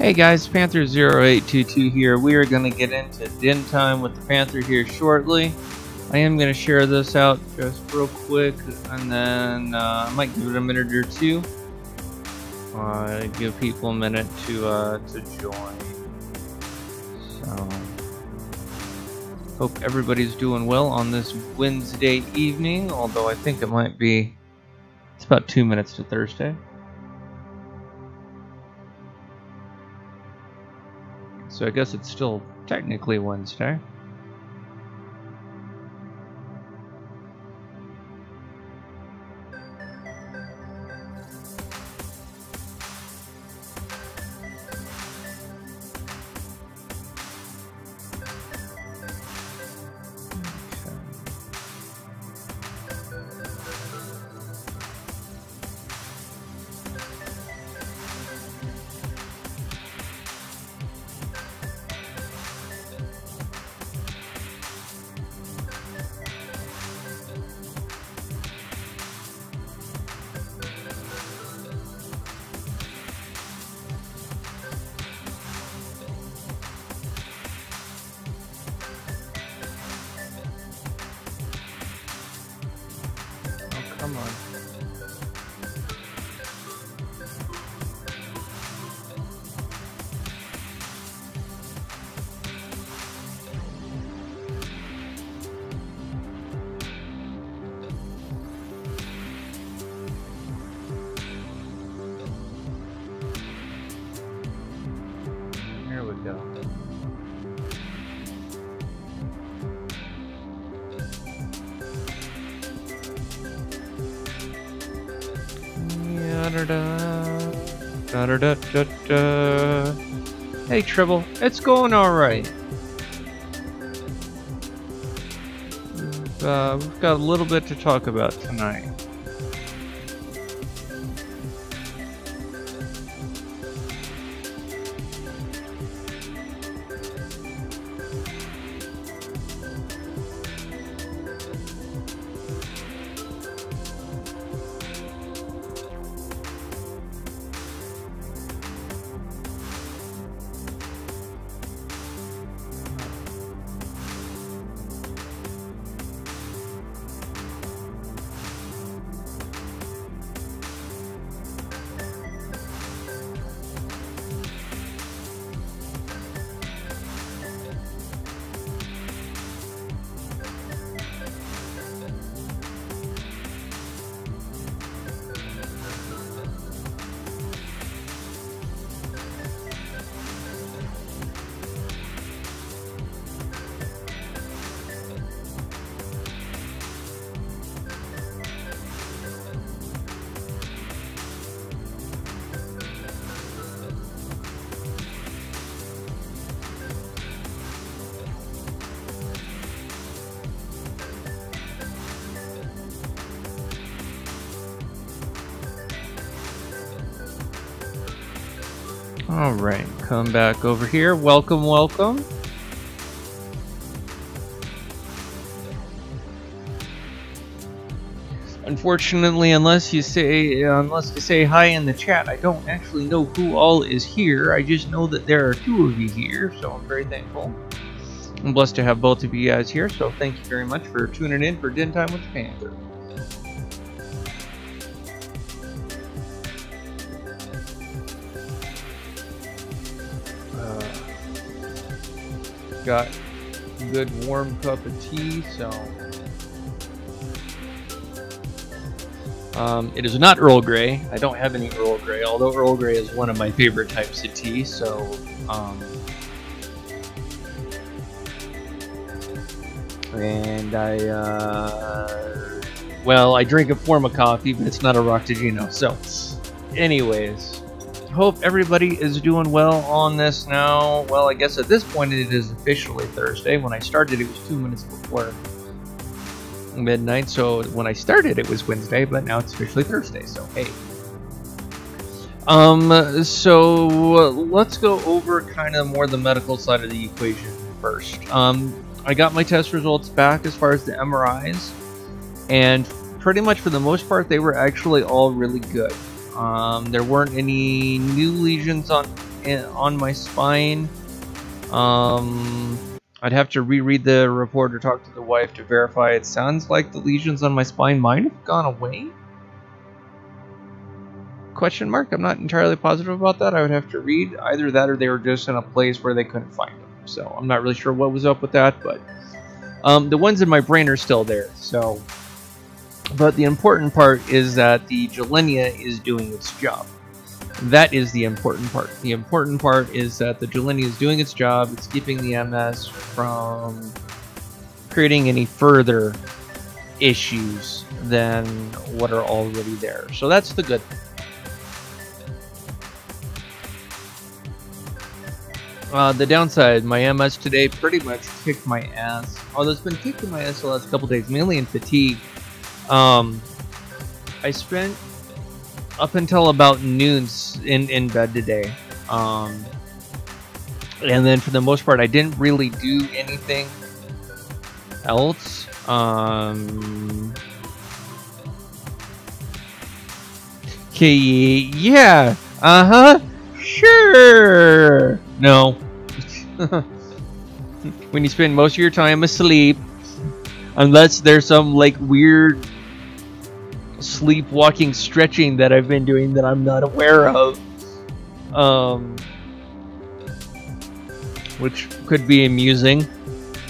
Hey guys, Panther0822 here. We are going to get into den time with the Panther here shortly. I am going to share this out just real quick, and then I might give it a minute or two. Give people a minute to join. So, hope everybody's doing well on this Wednesday evening, although I think it might be, it's about 2 minutes to Thursday. So I guess it's still technically Wednesday. Come on. Here we go. Hey Tribble, it's going alright. We've got a little bit to talk about tonight. Alright, come back over here. Welcome, welcome. Unfortunately, unless you say hi in the chat, I don't actually know who all is here. I just know that there are 2 of you here, so I'm very thankful. I'm blessed to have both of you guys here, so thank you very much for tuning in for Den Time with the Panther. Got a good warm cup of tea, so it is not Earl Grey. I don't have any Earl Grey, although Earl Grey is one of my favorite types of tea, so and well, I drink a form of coffee, but it's not a Roctagino. So anyways, hope everybody is doing well on this now. Well, I guess at this point it is officially Thursday. When I started, it was 2 minutes before midnight. So when I started, it was Wednesday, but now it's officially Thursday. So hey. So let's go over kind of more the medical side of the equation first. I got my test results back as far as the MRIs, and pretty much for the most part, they were actually all really good. There weren't any new lesions on on my spine. I'd have to reread the report or talk to the wife to verify. It sounds like the lesions on my spine might have gone away. Question mark? I'm not entirely positive about that. I would have to read either that or they were just in a place where they couldn't find them. So I'm not really sure what was up with that, but the ones in my brain are still there. So, but the important part is that the Gilenia is doing its job. That is the important part. The important part is that the Gilenia is doing its job. It's keeping the MS from creating any further issues than what are already there. So that's the good thing. The downside, my MS today pretty much kicked my ass. Although it's been kicking my ass the last couple days, mainly in fatigue. I spent up until about noon in bed today. And then for the most part, I didn't really do anything else. Okay, yeah, sure. No. When you spend most of your time asleep, unless there's some like weird sleepwalking stretching that I've been doing that I'm not aware of, which could be amusing.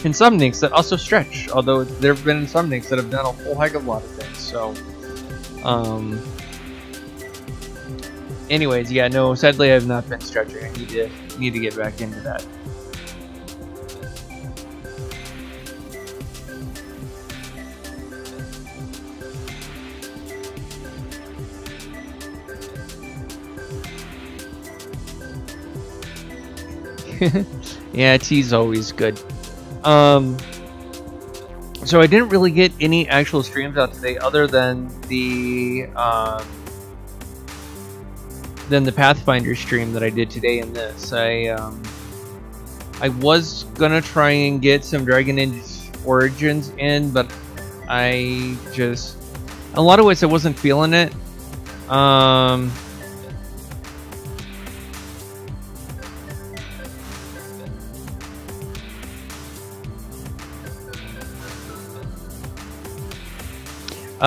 Insomniacs that also stretch, although there have been insomniacs that have done a whole heck of a lot of things. So, anyways, yeah, no, sadly I have not been stretching. I need to get back into that. Yeah, tea's always good. So I didn't really get any actual streams out today other than the Pathfinder stream that I did today in this. I was gonna try and get some Dragon Age Origins in, but I just, in a lot of ways I wasn't feeling it.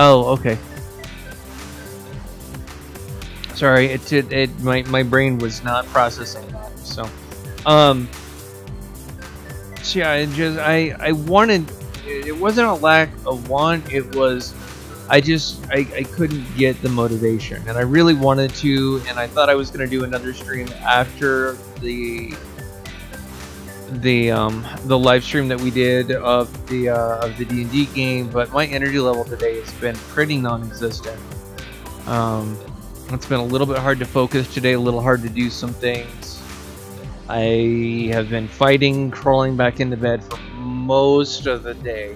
Oh, okay. Sorry, my brain was not processing that. So, so yeah, I wanted. It wasn't a lack of want. It was, I couldn't get the motivation, and I really wanted to, and I thought I was gonna do another stream after the live stream that we did of the D&D game, but my energy level today has been pretty non-existent. It's been a little bit hard to focus today, a little hard to do some things. I have been fighting, crawling back into bed for most of the day.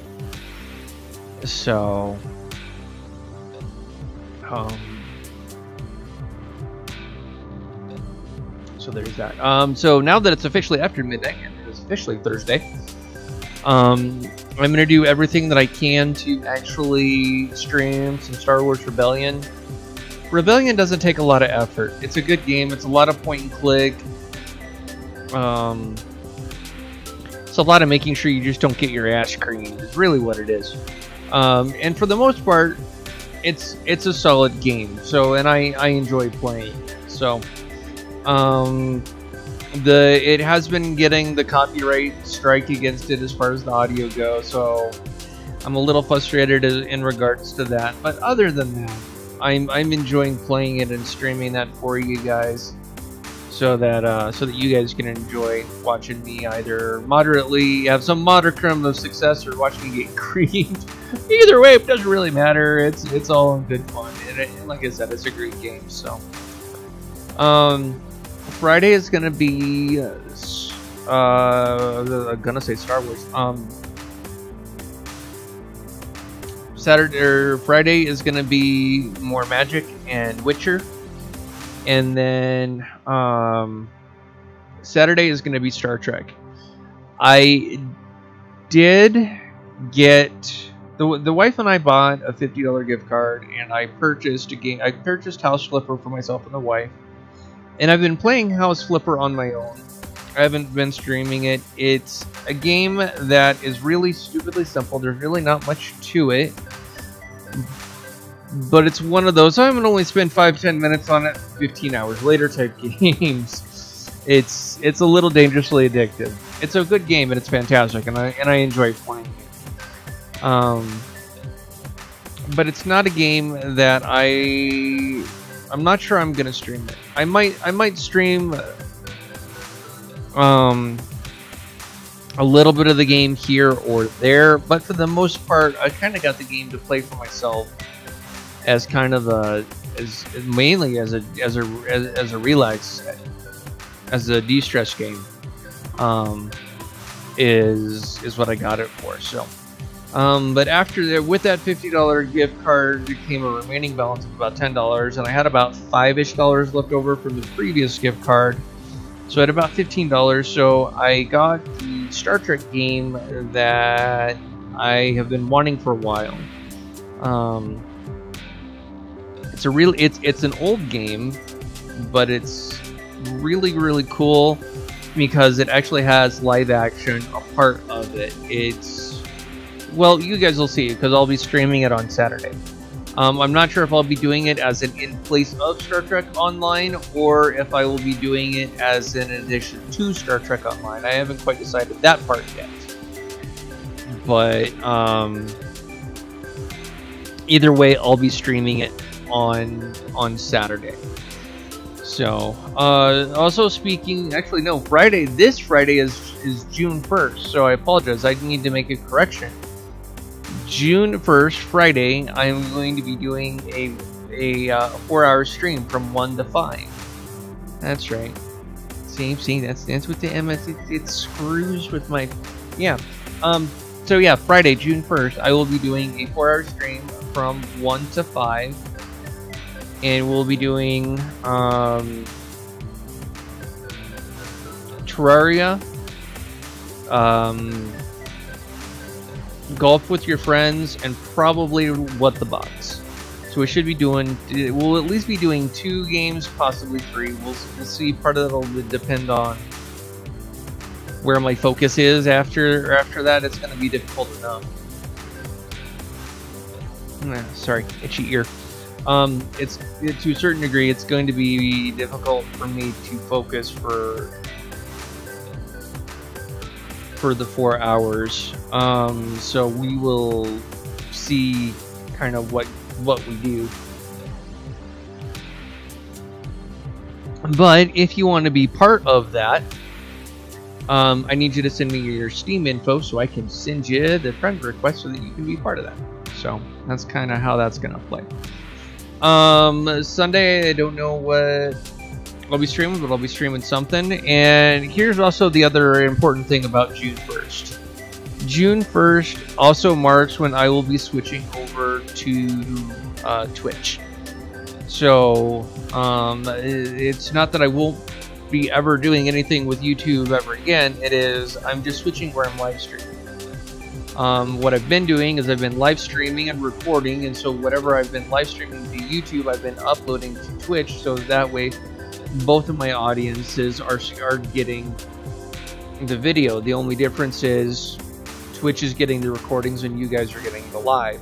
So, so there's that. So now that it's officially after midnight, and it is officially Thursday, I'm gonna do everything that I can to actually stream some Star Wars Rebellion. Rebellion doesn't take a lot of effort. It's a good game. It's a lot of point and click. It's a lot of making sure you just don't get your ass creamed. Is really what it is. And for the most part, it's a solid game. So, and I enjoy playing. So, it has been getting the copyright strike against it as far as the audio goes. So, I'm a little frustrated in regards to that. But other than that, I'm enjoying playing it and streaming that for you guys, so that you guys can enjoy watching me either moderately have some modicum of success or watch me get creamed. Either way, it doesn't really matter. It's all in good fun, and like I said, it's a great game. So, Friday is gonna be I'm gonna say Star Wars. Friday is gonna be more Magic and Witcher, and then Saturday is gonna be Star Trek. I did get the wife and I bought a $50 gift card, and I purchased a game. I purchased House Flipper for myself and the wife. And I've been playing House Flipper on my own. I haven't been streaming it. It's a game that is really stupidly simple. There's really not much to it. But it's one of those, I'm going to only spend 5-10 minutes on it, 15 hours later type games. It's a little dangerously addictive. It's a good game and it's fantastic, and I enjoy playing it. But it's not a game that I'm not sure I'm going to stream it. I might stream a little bit of the game here or there, but for the most part, I kind of got the game to play for myself as kind of mainly as a relax, as a de-stress game, is what I got it for. So, but after that, with that $50 gift card, came a remaining balance of about $10, and I had about $5-ish left over from the previous gift card. So I had about $15. So I got the Star Trek game that I have been wanting for a while. It's an old game, but it's really cool because it actually has live action a part of it. Well, you guys will see because I'll be streaming it on Saturday. I'm not sure if I'll be doing it as an in place of Star Trek Online or if I will be doing it as an addition to Star Trek Online. I haven't quite decided that part yet. But either way, I'll be streaming it on Saturday. So also speaking, actually no, Friday. This Friday is June 1st. So I apologize. I need to make a correction. June 1st, Friday, I'm going to be doing a 4-hour stream from 1 to 5. That's right. See, that's with the M. It screws with my, yeah. So yeah, Friday, June 1st, I will be doing a 4-hour stream from 1 to 5, and we'll be doing Terraria, golf with your friends, and probably What the Box. So we should be doing, we'll at least be doing 2 games, possibly 3. We'll see. Part of it will depend on where my focus is after that. It's going to be difficult enough. Sorry, itchy ear. It's to a certain degree, it's going to be difficult for me to focus for the 4 hours. So we will see kind of what we do. But if you want to be part of that, I need you to send me your Steam info so I can send you the friend request so that you can be part of that. So that's kind of how that's gonna play. Sunday, I don't know what I'll be streaming, but I'll be streaming something. And here's also the other important thing about June 1st. June 1st also marks when I will be switching over to Twitch. So it's not that I won't be ever doing anything with YouTube ever again. It is, I'm just switching where I'm live streaming. What I've been doing is I've been live streaming and recording, and so whatever I've been live streaming to YouTube, I've been uploading to Twitch, so that way both of my audiences are getting the video. The only difference is Twitch is getting the recordings and you guys are getting the live.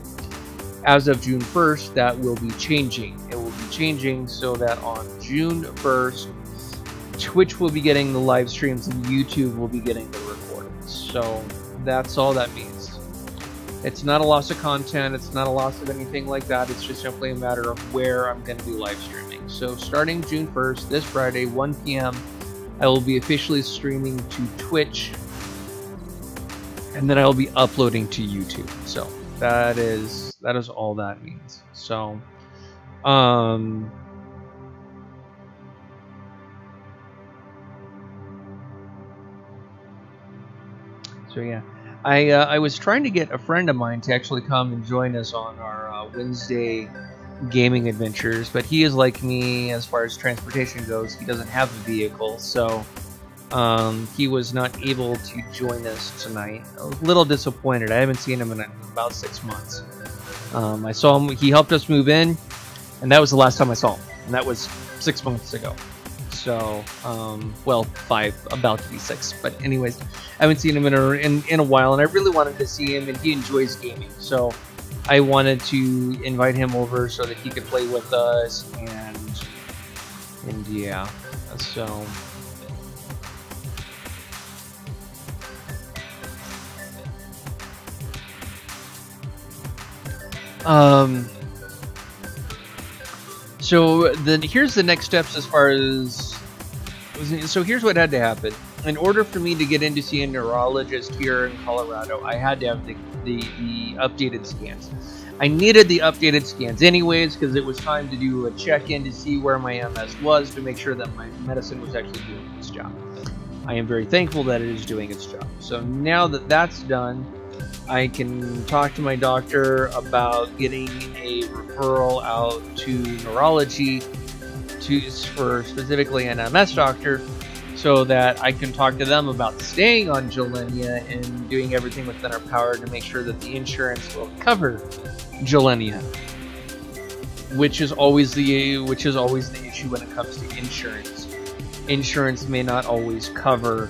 As of June 1st, that will be changing. It will be changing so that on June 1st, Twitch will be getting the live streams and YouTube will be getting the recordings. So that's all that means. It's not a loss of content, it's not a loss of anything like that, it's just simply a matter of where I'm going to be live streaming. So starting June 1st, this Friday, 1 p.m., I will be officially streaming to Twitch, and then I will be uploading to YouTube. So that is all that means. So yeah, I was trying to get a friend of mine to actually come and join us on our Wednesday gaming adventures, but he is like me as far as transportation goes. He doesn't have a vehicle, so he was not able to join us tonight. I was a little disappointed. I haven't seen him in about 6 months. I saw him, he helped us move in, and that was the last time I saw him, and that was 6 months ago. So, well, 5, about to be 6. But anyways, I haven't seen him in a while, and I really wanted to see him, and he enjoys gaming. So I wanted to invite him over so that he could play with us, and yeah, so. So then here's the next steps as far as, so here's what had to happen. In order for me to get in to see a neurologist here in Colorado, I had to have the updated scans. I needed the updated scans anyways because it was time to do a check-in to see where my MS was to make sure that my medicine was actually doing its job. I am very thankful that it is doing its job. So now that that's done, I can talk to my doctor about getting a referral out to neurology for specifically an MS doctor, so that I can talk to them about staying on Gilenya and doing everything within our power to make sure that the insurance will cover Gilenya, which is always the issue when it comes to insurance. Insurance may not always cover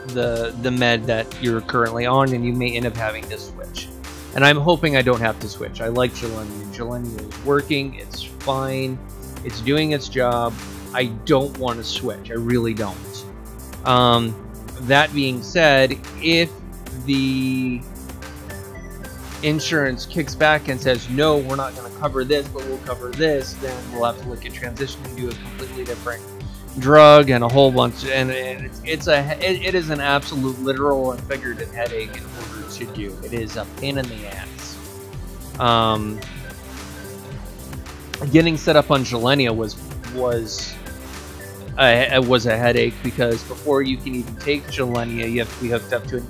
the med that you're currently on, and you may end up having to switch. And I'm hoping I don't have to switch. I like Gilenya. Gilenya is working. It's fine. It's doing its job. I don't want to switch. I really don't. That being said, if the insurance kicks back and says, no, we're not going to cover this, but we'll cover this, then we'll have to look at transitioning to a completely different drug and a whole bunch. And it is an absolute literal and figurative headache in order to do. It is a pain in the ass. Getting set up on Gilenya was a headache, because before you can even take Gilenya, you have to be hooked up to an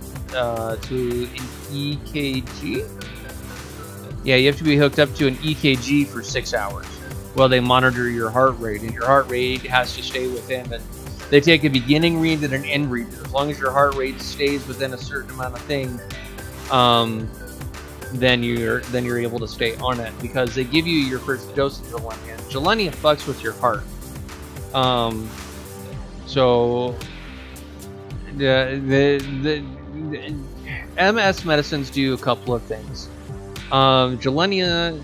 EKG. Yeah, you have to be hooked up to an EKG for 6 hours while they monitor your heart rate, and your heart rate has to stay within. And they take a beginning read and an end read. As long as your heart rate stays within a certain amount of thing, then you're able to stay on it, because they give you your first dose of Gilenya. Gilenya fucks with your heart. So the MS medicines do a couple of things. Gilenya,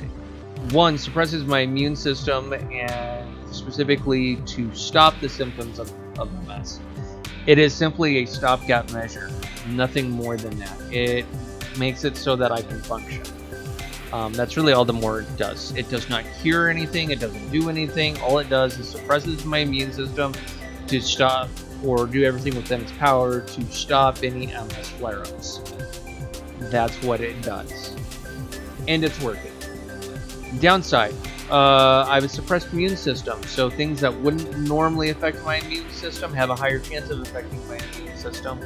one, suppresses my immune system, and specifically to stop the symptoms of MS. It is simply a stopgap measure, nothing more than that. It makes it so that I can function. That's really all the more it does. It does not cure anything. It doesn't do anything. All it does is suppresses my immune system to stop, or do everything within its power to stop any MS flare-ups. That's what it does. And it's working. Downside, I have a suppressed immune system, so things that wouldn't normally affect my immune system have a higher chance of affecting my immune system.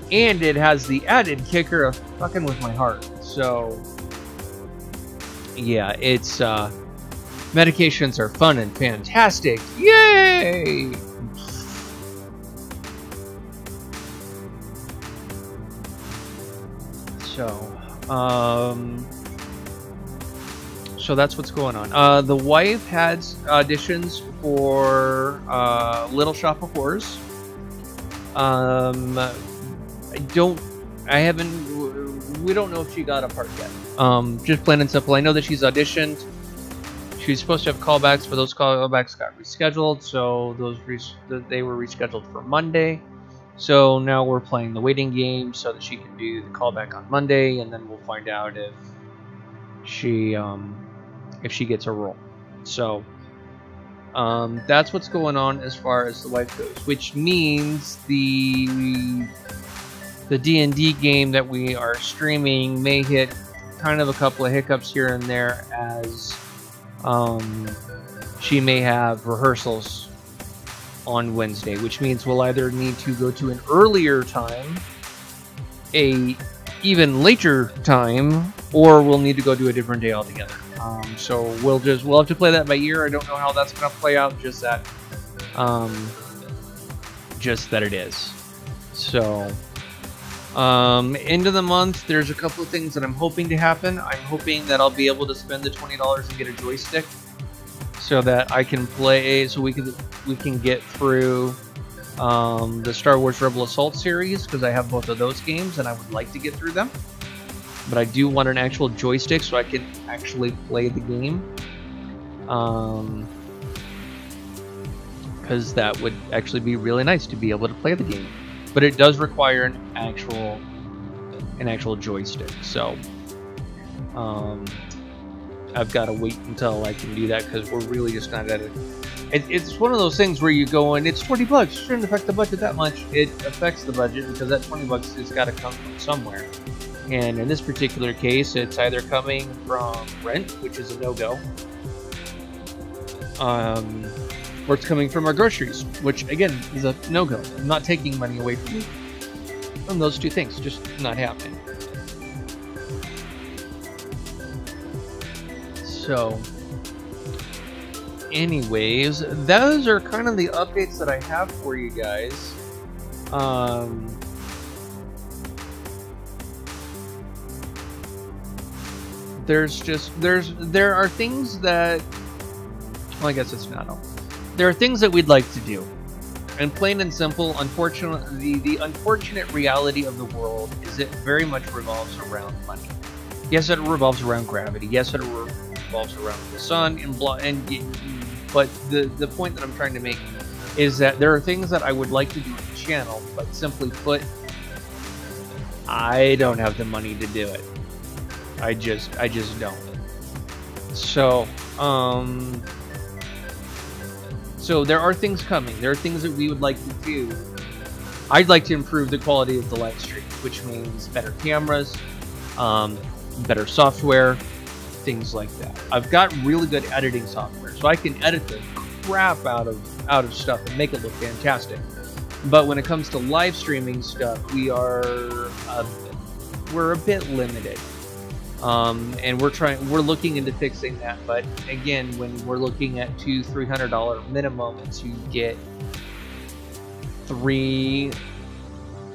And it has the added kicker of fucking with my heart. So yeah, it's medications are fun and fantastic. Yay! So that's what's going on. The wife had auditions for Little Shop of Horrors. We don't know if she got a part yet. Just plain and simple. I know that she's auditioned. She's supposed to have callbacks, but those callbacks got rescheduled, so they were rescheduled for Monday. So now we're playing the waiting game so that she can do the callback on Monday, and then we'll find out if she gets a role. So that's what's going on as far as the wife goes, which means the D&D game that we are streaming may hit kind of a couple of hiccups here and there, as she may have rehearsals on Wednesday, which means we'll either need to go to an earlier time, a even later time, or we'll need to go to a different day altogether. So we'll have to play that by ear. I don't know how that's going to play out, just that it is. So End of the month, there's a couple of things that I'm hoping to happen. I'm hoping that I'll be able to spend the $20 and get a joystick, so that I can play. So we can get through the Star Wars Rebel Assault series, because I have both of those games and I would like to get through them. But I do want an actual joystick so I can actually play the game. Because that would actually be really nice to be able to play the game. But it does require an actual joystick. So I've got to wait until I can do that, because we're really just not at it. It's one of those things where you go and it's $20. It shouldn't affect the budget that much. It affects the budget because that $20 has got to come from somewhere. And in this particular case, it's either coming from rent, which is a no-go, or it's coming from our groceries, which again is a no-go. I'm not taking money away from you. From those two things, just not happening. So, anyways, those are kind of the updates that I have for you guys. There are things that, well, I guess it's not all. There are things that we'd like to do, and plain and simple, unfortunately, the unfortunate reality of the world is it very much revolves around money. Yes, it revolves around gravity. Yes, it revolves around the sun and but the point that I'm trying to make is that there are things that I would like to do on the channel, but simply put, I don't have the money to do it. I just don't. So, so there are things coming. There are things that we would like to do. I'd like to improve the quality of the live stream, which means better cameras, better software, things like that. I've got really good editing software, so I can edit the crap out of stuff and make it look fantastic. But when it comes to live streaming stuff, we're a bit limited. And we're looking into fixing that, but again, when we're looking at $200-300 minimum to get three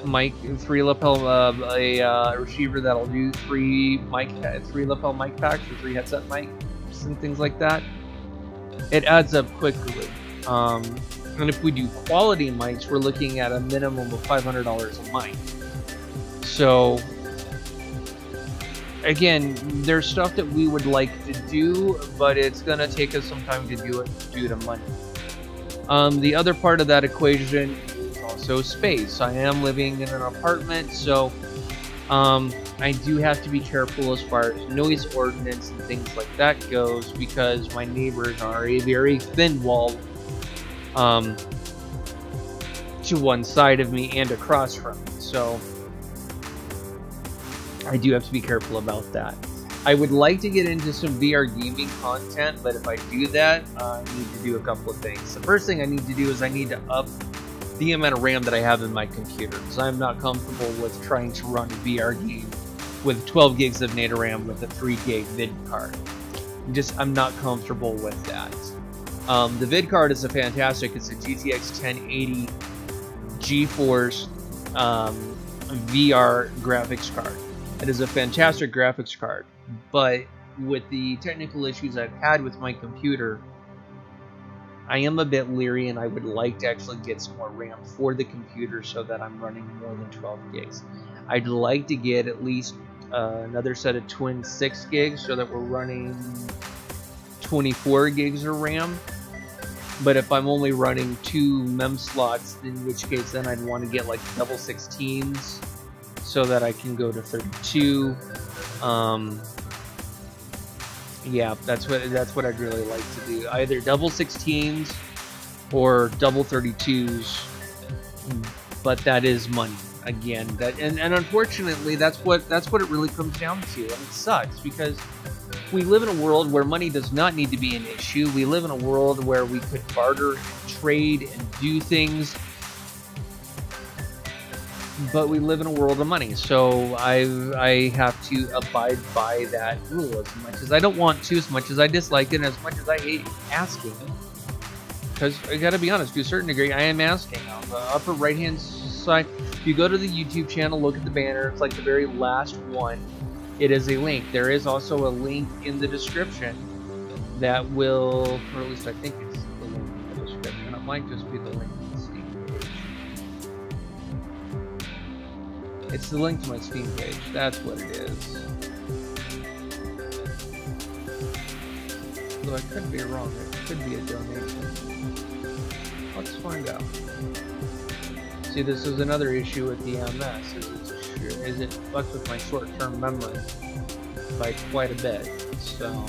lapel, a receiver that'll do three lapel mic packs or 3 headset mics and things like that, it adds up quickly. And if we do quality mics, we're looking at a minimum of $500 a mic. So again, there's stuff that we would like to do, but it's gonna take us some time to do it due to money. The other part of that equation is also space. I am living in an apartment, so I do have to be careful as far as noise ordinance and things like that goes, because my neighbors are a very thin wall to one side of me and across from me. So I do have to be careful about that. I would like to get into some VR gaming content, but if I do that, I need to do a couple of things. The first thing I need to do is I need to up the amount of RAM that I have in my computer, because I'm not comfortable with trying to run a VR game with 12 gigs of data RAM with a 3 gig vid card. I'm not comfortable with that. The vid card is fantastic. It's a GTX 1080 GeForce VR graphics card. It is a fantastic graphics card, but with the technical issues I've had with my computer, I am a bit leery, and I would like to actually get some more RAM for the computer so that I'm running more than 12 gigs. I'd like to get at least another set of twin 6 gigs so that we're running 24 gigs of RAM. But if I'm only running 2 mem slots, in which case then I'd want to get like double 16s so that I can go to 32. Yeah, that's what I'd really like to do. Either double 16s or double 32s. But that is money again. And unfortunately, that's what it really comes down to, and it sucks because we live in a world where money does not need to be an issue. We live in a world where we could barter and trade and do things, but we live in a world of money, so I have to abide by that rule as much as I don't want to, as much as I dislike it, and as much as I hate asking. Because I gotta be honest, to a certain degree, I am asking. On the upper right hand side, If you go to the YouTube channel, look at the banner. It's like the very last one. It is a link. There is also a link in the description that will, or at least I think it's the link in the description. It might just be the link to the Steam page. It's the link to my Steam page. That's what it is. Though I could be wrong. It could be a donation. Let's find out. See, this is another issue with the MS. Is it fucks with my short-term memory by quite a bit. So.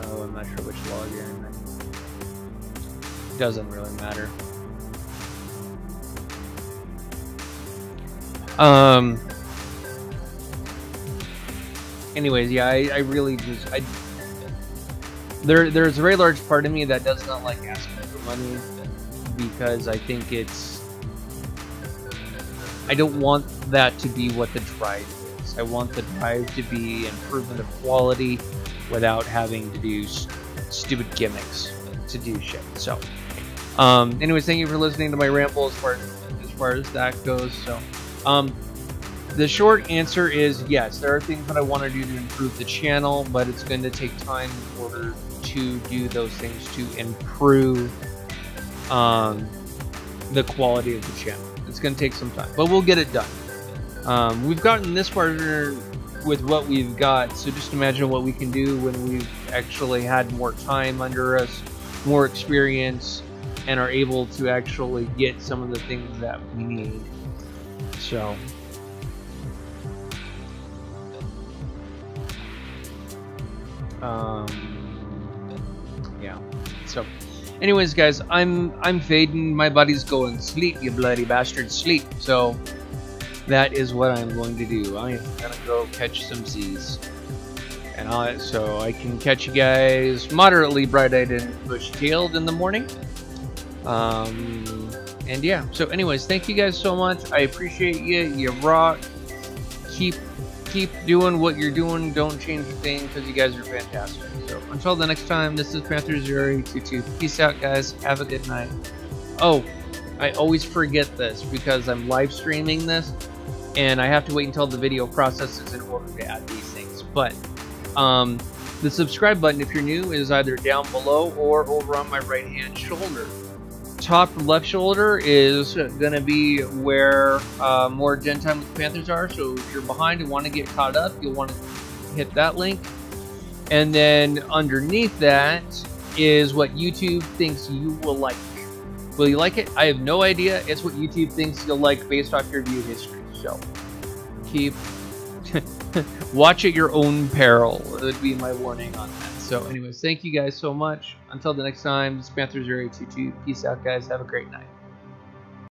Oh, I'm not sure which log you're in. Doesn't really matter. Anyways, yeah, I really just there's a very large part of me that does not like asking for money because I think I don't want that to be what the drive is. I want the drive to be improvement of quality without having to do stupid gimmicks to do shit. So anyways, thank you for listening to my ramble as far as that goes. So the short answer is yes, there are things that I want to do to improve the channel, but it's going to take time in order to do those things to improve the quality of the channel. It's going to take some time, but we'll get it done. We've gotten this far with what we've got, so just imagine what we can do when we've actually had more time under us, more experience, and are able to actually get some of the things that we need. So yeah. So anyways, guys, I'm fading. My body's going sleep, you bloody bastard, sleep. So that is what I'm going to do. I am gonna go catch some Z's, and so I can catch you guys moderately bright-eyed and bushy-tailed in the morning. And yeah. So anyways, thank you guys so much. I appreciate you. You rock. Keep doing what you're doing. Don't change a thing because you guys are fantastic. So until the next time, this is Panther 022. Peace out, guys. Have a good night. Oh, I always forget this because I'm live streaming this, and I have to wait until the video processes in order to add these things. But the subscribe button, if you're new, is either down below or over on my right-hand shoulder. Top left shoulder is going to be where more Gen Time with Panthers are. So if you're behind and want to get caught up, you'll want to hit that link. And then underneath that is what YouTube thinks you will like. Will you like it? I have no idea. It's what YouTube thinks you'll like based off your view history. So keep watch at your own peril. That would be my warning on that. So anyways, thank you guys so much. Until the next time, this is Panther 022. Peace out, guys. Have a great night.